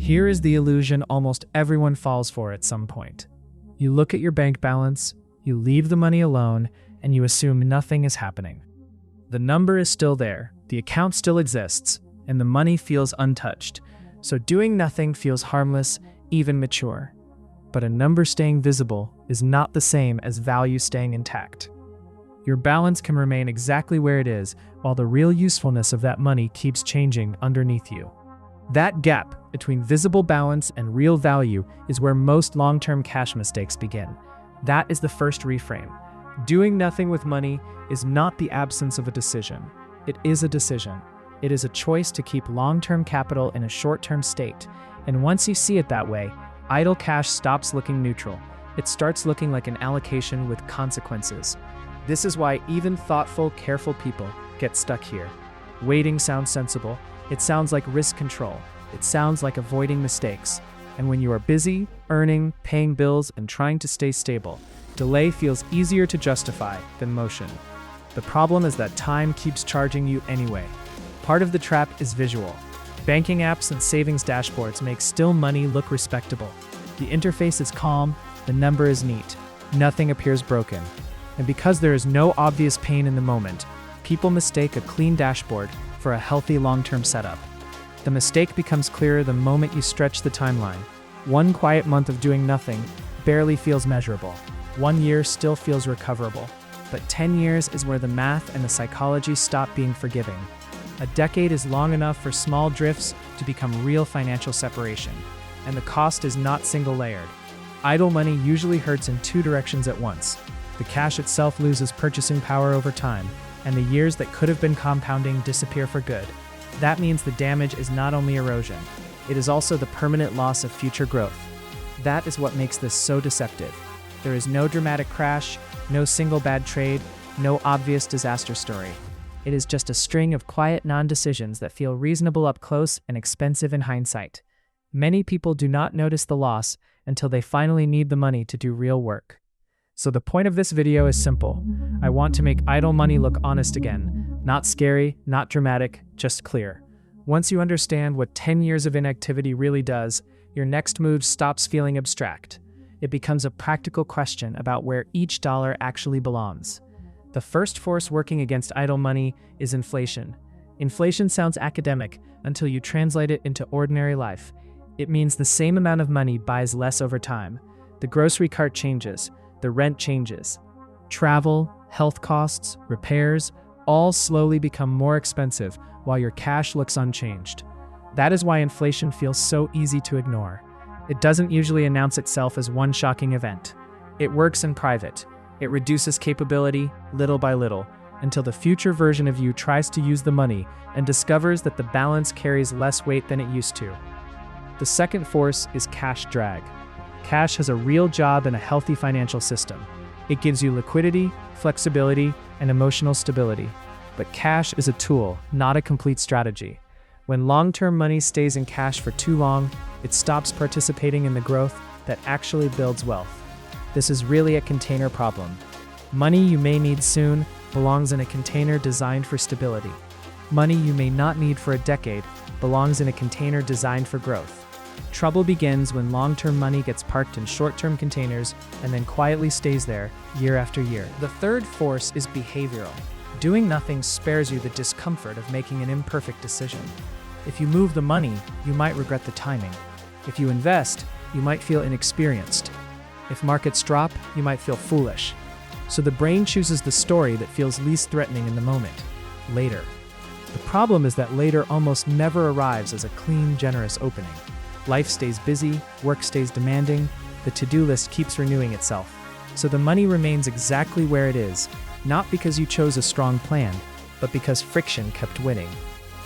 Here is the illusion almost everyone falls for at some point. You look at your bank balance, you leave the money alone, and you assume nothing is happening. The number is still there, the account still exists, and the money feels untouched. So doing nothing feels harmless, even mature. But a number staying visible is not the same as value staying intact. Your balance can remain exactly where it is, while the real usefulness of that money keeps changing underneath you. That gap between visible balance and real value is where most long-term cash mistakes begin. That is the first reframe. Doing nothing with money is not the absence of a decision. It is a decision. It is a choice to keep long-term capital in a short-term state. And once you see it that way, idle cash stops looking neutral. It starts looking like an allocation with consequences. This is why even thoughtful, careful people get stuck here. Waiting sounds sensible. It sounds like risk control. It sounds like avoiding mistakes. And when you are busy, earning, paying bills, and trying to stay stable, delay feels easier to justify than motion. The problem is that time keeps charging you anyway. Part of the trap is visual. Banking apps and savings dashboards make still money look respectable. The interface is calm, the number is neat, nothing appears broken. And because there is no obvious pain in the moment, people mistake a clean dashboard for a healthy long-term setup. The mistake becomes clearer the moment you stretch the timeline. One quiet month of doing nothing barely feels measurable. 1 year still feels recoverable. But 10 years is where the math and the psychology stop being forgiving. A decade is long enough for small drifts to become real financial separation. And the cost is not single-layered. Idle money usually hurts in two directions at once. The cash itself loses purchasing power over time, and the years that could have been compounding disappear for good. That means the damage is not only erosion, it is also the permanent loss of future growth. That is what makes this so deceptive. There is no dramatic crash, no single bad trade, no obvious disaster story. It is just a string of quiet non-decisions that feel reasonable up close and expensive in hindsight. Many people do not notice the loss until they finally need the money to do real work. So the point of this video is simple. I want to make idle money look honest again. Not scary, not dramatic, just clear. Once you understand what 10 years of inactivity really does, your next move stops feeling abstract. It becomes a practical question about where each dollar actually belongs. The first force working against idle money is inflation. Inflation sounds academic until you translate it into ordinary life. It means the same amount of money buys less over time. The grocery cart changes. The rent changes. Travel, health costs, repairs, all slowly become more expensive while your cash looks unchanged. That is why inflation feels so easy to ignore. It doesn't usually announce itself as one shocking event. It works in private. It reduces capability little by little until the future version of you tries to use the money and discovers that the balance carries less weight than it used to. The second force is cash drag. Cash has a real job in a healthy financial system. It gives you liquidity, flexibility, and emotional stability. But cash is a tool, not a complete strategy. When long-term money stays in cash for too long, it stops participating in the growth that actually builds wealth. This is really a container problem. Money you may need soon belongs in a container designed for stability. Money you may not need for a decade belongs in a container designed for growth. Trouble begins when long-term money gets parked in short-term containers and then quietly stays there year after year. The third force is behavioral. Doing nothing spares you the discomfort of making an imperfect decision. If you move the money, you might regret the timing. If you invest, you might feel inexperienced. If markets drop, you might feel foolish. So the brain chooses the story that feels least threatening in the moment, later. The problem is that later almost never arrives as a clean, generous opening. Life stays busy, work stays demanding, the to-do list keeps renewing itself. So the money remains exactly where it is, not because you chose a strong plan, but because friction kept winning.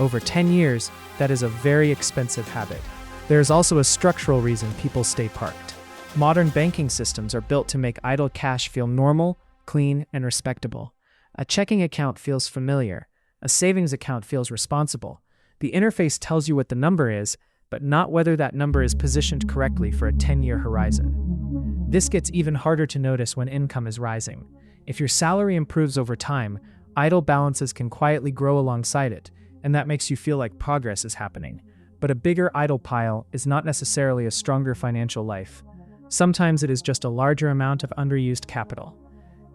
Over 10 years, that is a very expensive habit. There is also a structural reason people stay parked. Modern banking systems are built to make idle cash feel normal, clean, and respectable. A checking account feels familiar. A savings account feels responsible. The interface tells you what the number is, but not whether that number is positioned correctly for a 10-year horizon. This gets even harder to notice when income is rising. If your salary improves over time, idle balances can quietly grow alongside it, and that makes you feel like progress is happening. But a bigger idle pile is not necessarily a stronger financial life. Sometimes it is just a larger amount of underused capital.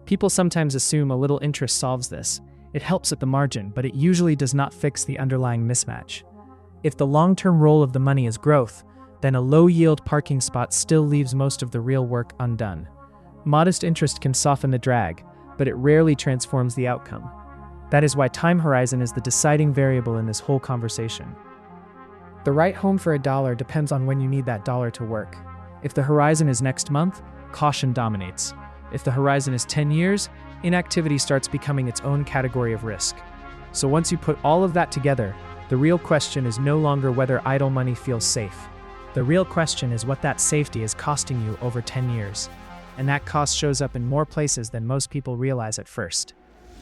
People sometimes assume a little interest solves this. It helps at the margin, but it usually does not fix the underlying mismatch. If the long-term role of the money is growth, then a low-yield parking spot still leaves most of the real work undone. Modest interest can soften the drag, but it rarely transforms the outcome. That is why time horizon is the deciding variable in this whole conversation. The right home for $1 depends on when you need that dollar to work. If the horizon is next month, caution dominates. If the horizon is 10 years, inactivity starts becoming its own category of risk. So once you put all of that together, the real question is no longer whether idle money feels safe. The real question is what that safety is costing you over 10 years. And that cost shows up in more places than most people realize at first.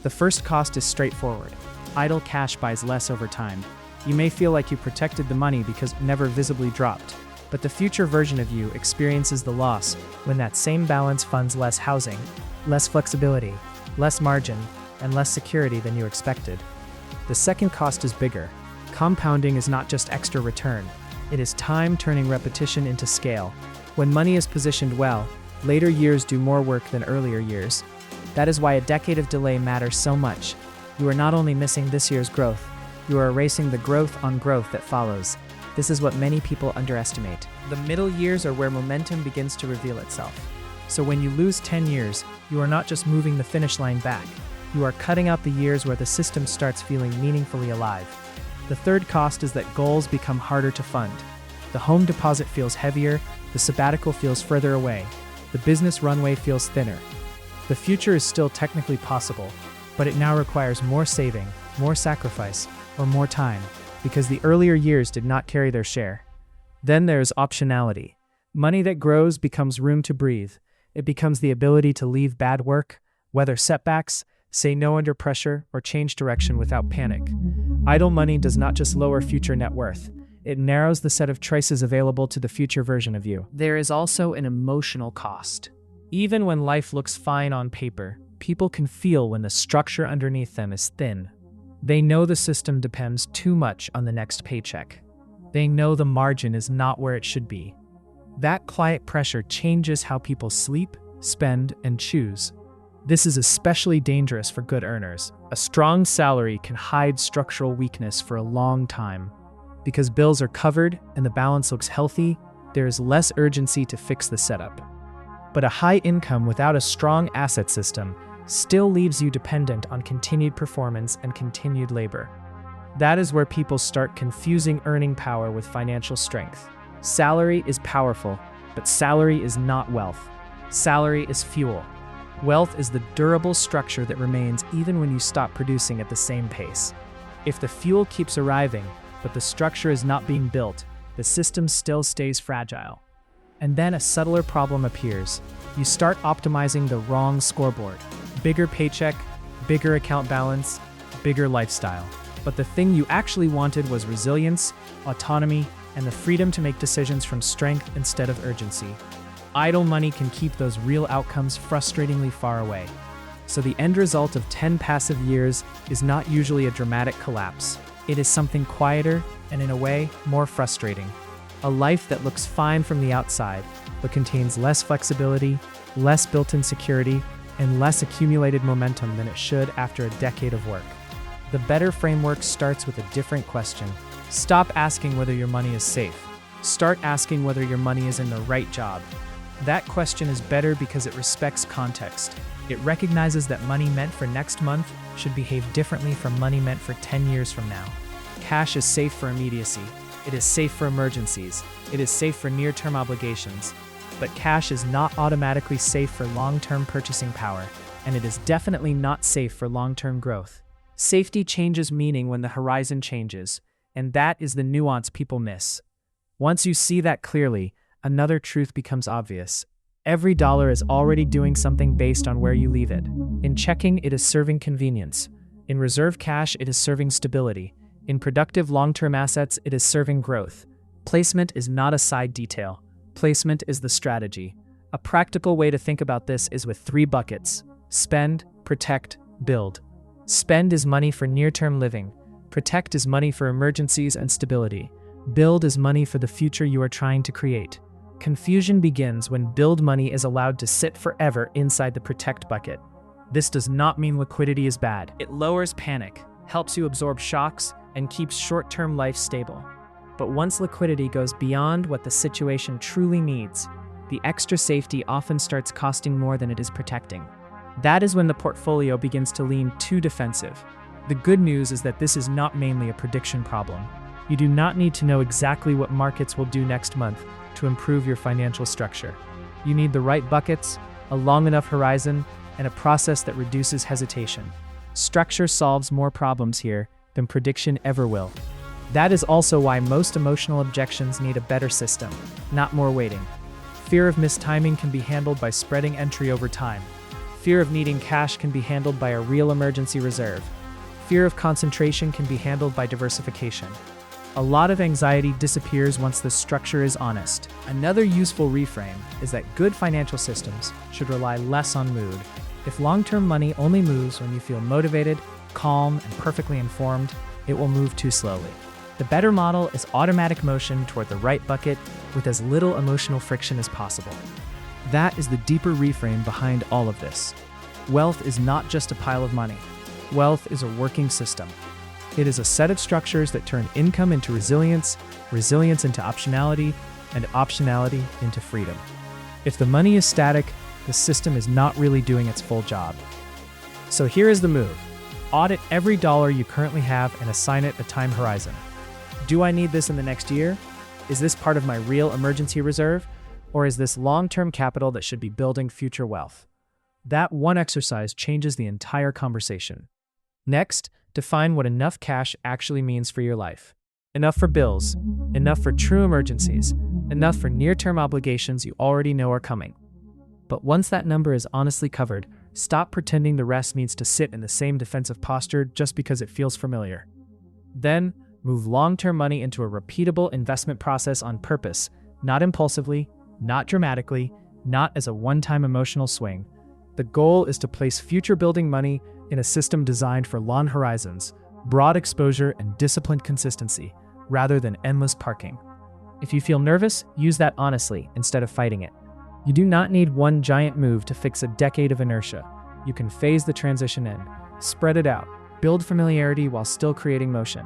The first cost is straightforward. Idle cash buys less over time. You may feel like you protected the money because it never visibly dropped, but the future version of you experiences the loss when that same balance funds less housing, less flexibility, less margin, and less security than you expected. The second cost is bigger. Compounding is not just extra return. It is time turning repetition into scale. When money is positioned well, later years do more work than earlier years. That is why a decade of delay matters so much. You are not only missing this year's growth, you are erasing the growth on growth that follows. This is what many people underestimate. The middle years are where momentum begins to reveal itself. So when you lose 10 years, you are not just moving the finish line back. You are cutting out the years where the system starts feeling meaningfully alive. The third cost is that goals become harder to fund. The home deposit feels heavier, the sabbatical feels further away, the business runway feels thinner. The future is still technically possible, but it now requires more saving, more sacrifice, or more time, because the earlier years did not carry their share. Then there is optionality. Money that grows becomes room to breathe. It becomes the ability to leave bad work, weather setbacks, say no under pressure, or change direction without panic. Idle money does not just lower future net worth. It narrows the set of choices available to the future version of you. There is also an emotional cost. Even when life looks fine on paper, people can feel when the structure underneath them is thin. They know the system depends too much on the next paycheck. They know the margin is not where it should be. That quiet pressure changes how people sleep, spend, and choose. This is especially dangerous for good earners. A strong salary can hide structural weakness for a long time. Because bills are covered and the balance looks healthy, there is less urgency to fix the setup. But a high income without a strong asset system still leaves you dependent on continued performance and continued labor. That is where people start confusing earning power with financial strength. Salary is powerful, but salary is not wealth. Salary is fuel. Wealth is the durable structure that remains even when you stop producing at the same pace. If the fuel keeps arriving, but the structure is not being built, the system still stays fragile. And then a subtler problem appears. You start optimizing the wrong scoreboard. Bigger paycheck, bigger account balance, bigger lifestyle. But the thing you actually wanted was resilience, autonomy, and the freedom to make decisions from strength instead of urgency. Idle money can keep those real outcomes frustratingly far away. So the end result of 10 passive years is not usually a dramatic collapse. It is something quieter and, in a way, more frustrating. A life that looks fine from the outside, but contains less flexibility, less built-in security, and less accumulated momentum than it should after a decade of work. The better framework starts with a different question. Stop asking whether your money is safe. Start asking whether your money is in the right job. That question is better because it respects context. It recognizes that money meant for next month should behave differently from money meant for 10 years from now. Cash is safe for immediacy. It is safe for emergencies. It is safe for near-term obligations. But cash is not automatically safe for long-term purchasing power, and it is definitely not safe for long-term growth. Safety changes meaning when the horizon changes, and that is the nuance people miss. Once you see that clearly, another truth becomes obvious. Every dollar is already doing something based on where you leave it. In checking, it is serving convenience. In reserve cash, it is serving stability. In productive long-term assets, it is serving growth. Placement is not a side detail. Placement is the strategy. A practical way to think about this is with 3 buckets: spend, protect, build. Spend is money for near-term living. Protect is money for emergencies and stability. Build is money for the future you are trying to create. Confusion begins when build money is allowed to sit forever inside the protect bucket. This does not mean liquidity is bad. It lowers panic, helps you absorb shocks, and keeps short-term life stable. But once liquidity goes beyond what the situation truly needs, the extra safety often starts costing more than it is protecting. That is when the portfolio begins to lean too defensive. The good news is that this is not mainly a prediction problem. You do not need to know exactly what markets will do next month to improve your financial structure. You need the right buckets, a long enough horizon, and a process that reduces hesitation. Structure solves more problems here than prediction ever will. That is also why most emotional objections need a better system, not more waiting. Fear of mistiming can be handled by spreading entry over time. Fear of needing cash can be handled by a real emergency reserve. Fear of concentration can be handled by diversification. A lot of anxiety disappears once the structure is honest. Another useful reframe is that good financial systems should rely less on mood. If long-term money only moves when you feel motivated, calm, and perfectly informed, it will move too slowly. The better model is automatic motion toward the right bucket with as little emotional friction as possible. That is the deeper reframe behind all of this. Wealth is not just a pile of money. Wealth is a working system. It is a set of structures that turn income into resilience, resilience into optionality, and optionality into freedom. If the money is static, the system is not really doing its full job. So here is the move. Audit every dollar you currently have and assign it a time horizon. Do I need this in the next year? Is this part of my real emergency reserve? Or is this long-term capital that should be building future wealth? That one exercise changes the entire conversation. Next, define what enough cash actually means for your life. Enough for bills, enough for true emergencies, enough for near-term obligations you already know are coming. But once that number is honestly covered, stop pretending the rest needs to sit in the same defensive posture just because it feels familiar. Then, move long-term money into a repeatable investment process on purpose, not impulsively, not dramatically, not as a one-time emotional swing. The goal is to place future-building money in a system designed for long horizons, broad exposure, and disciplined consistency, rather than endless parking. If you feel nervous, use that honestly instead of fighting it. You do not need one giant move to fix a decade of inertia. You can phase the transition in, spread it out, build familiarity while still creating motion.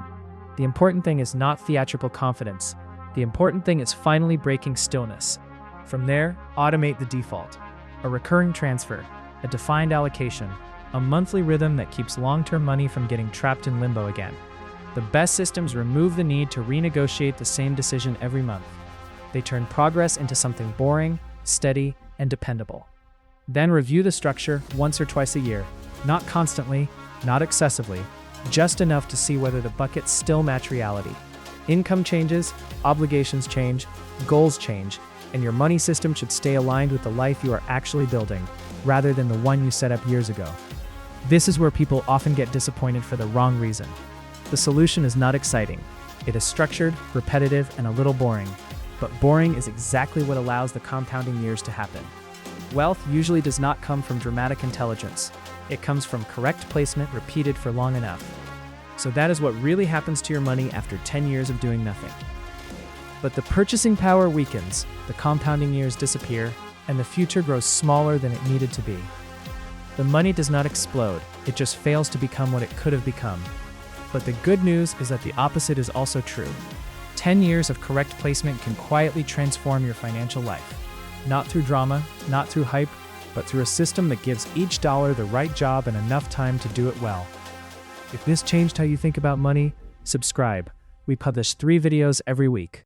The important thing is not theatrical confidence. The important thing is finally breaking stillness. From there, automate the default. A recurring transfer, a defined allocation, a monthly rhythm that keeps long-term money from getting trapped in limbo again. The best systems remove the need to renegotiate the same decision every month. They turn progress into something boring, steady, and dependable. Then review the structure once or twice a year, not constantly, not excessively, just enough to see whether the buckets still match reality. Income changes, obligations change, goals change, and your money system should stay aligned with the life you are actually building, rather than the one you set up years ago. This is where people often get disappointed for the wrong reason. The solution is not exciting. It is structured, repetitive, and a little boring. But boring is exactly what allows the compounding years to happen. Wealth usually does not come from dramatic intelligence. It comes from correct placement repeated for long enough. So that is what really happens to your money after 10 years of doing nothing. But the purchasing power weakens, the compounding years disappear, and the future grows smaller than it needed to be. The money does not explode, it just fails to become what it could have become. But the good news is that the opposite is also true. 10 years of correct placement can quietly transform your financial life. Not through drama, not through hype, but through a system that gives each dollar the right job and enough time to do it well. If this changed how you think about money, subscribe. We publish 3 videos every week.